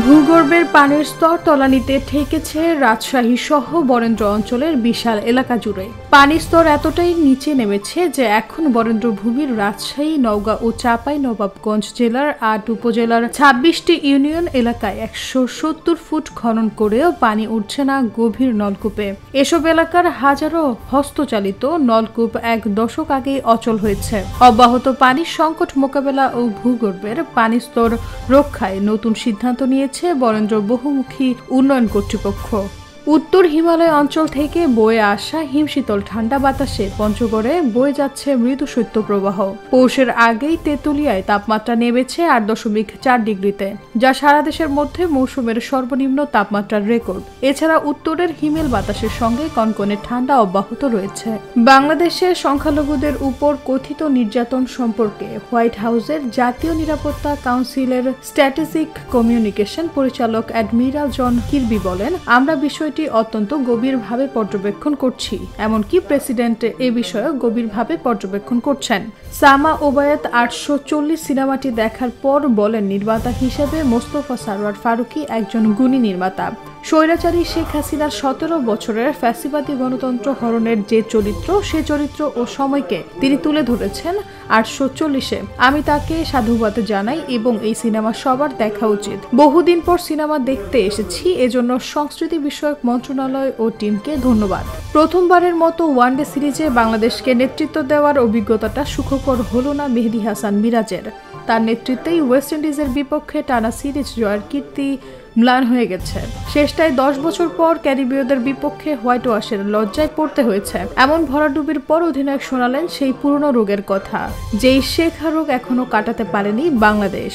ভূগর্ভের পানির স্তর তলানিতে ঠেকেছে রাজশাহী সহ বরেন্দ্র অঞ্চলের বিশাল এলাকা জুড়ে। পানির স্তর এতটাই নিচে নেমেছে যে এখন বরেন্দ্র ভূমির রাজশাহী, নওগাঁ ও চাঁপাইনবাবগঞ্জ জেলার ৮ উপজেলার ২৬টি ইউনিয়ন এলাকায় ১৭০ ফুট খনন করেও পানি উঠছে না গভীর নলকূপে। এসব এলাকার হাজারো হস্তচালিত নলকূপ এক দশক আগেই অচল হয়েছে। অব্যাহত পানির সংকট মোকাবেলা ও ভূগর্ভের পানির স্তর রক্ষায় নতুন সিদ্ধান্ত নিয়েছে বরেন্দ্র বহুমুখী উন্নয়ন কর্তৃপক্ষ। উত্তর হিমালয় অঞ্চল থেকে বয়ে আসা হিমশীতল ঠান্ডা বাতাসে পঞ্চগড়ে বয়ে যাচ্ছে মৃদু শৈত্যপ্রবাহ। পৌষের আগেই তেঁতুলিয়ায় তাপমাত্রা নেমেছে ৮.৪ ডিগ্রিতে, যা সারা দেশের মধ্যে মৌসুমের সর্বনিম্ন তাপমাত্রার রেকর্ড। এছাড়া উত্তরের হিমেল বাতাসের সঙ্গে কনকনে ঠান্ডা অব্যাহত রয়েছে। বাংলাদেশের সংখ্যালঘুদের উপর কথিত নির্যাতন সম্পর্কে হোয়াইট হাউসের জাতীয় নিরাপত্তা কাউন্সিলের স্ট্র্যাটেজিক কমিউনিকেশন পরিচালক অ্যাডমিরাল জন কিরবি বলেন, আমরা বিষয়টি অত্যন্ত গভীরভাবে পর্যবেক্ষণ করছি, এমনকি প্রেসিডেন্ট এ বিষয়ে গভীরভাবে পর্যবেক্ষণ করছেন। সামা ওবায়েদ ৮৪০ সিনেমাটি দেখার পর বলেন, নির্মাতা হিসেবে মোস্তফা সরওয়ার ফারুকী একজন গুণী নির্মাতা। স্বৈরাচারী শেখ হাসিনার ১৭ বছরের ফ্যাসিবাদী গণতন্ত্র হরণের যে চরিত্র, সে চরিত্র ও সময়কে তিনি তুলে ধরেছেন ৮৪০-এ। আমি তাকে সাধুবাদ জানাই এবং এই সিনেমা সবার দেখা উচিত। বহুদিন পর সিনেমা দেখতে এসেছি, এজন্য সংস্কৃতি বিষয়ক মন্ত্রণালয় ও টিমকে ধন্যবাদ। প্রথমবারের মতো ওয়ানডে সিরিজে বাংলাদেশকে নেতৃত্ব দেওয়ার অভিজ্ঞতাটা সুখকর হলো না মেহেদী হাসান মিরাজের। তার নেতৃত্বেই ওয়েস্ট ইন্ডিজের বিপক্ষে টানা সিরিজ জয়ের কীর্তি ম্লান হয়ে গেছে। শেষটায় ১০ বছর পর ক্যারিবীয়দের বিপক্ষে হোয়াইট ওয়াশের লজ্জায় পড়তে হয়েছে। এমন ভরাডুবির পর অধিনায়ক শোনালেন সেই পুরনো রোগের কথা, যেই শেখা রোগ এখনো কাটাতে পারেনি বাংলাদেশ।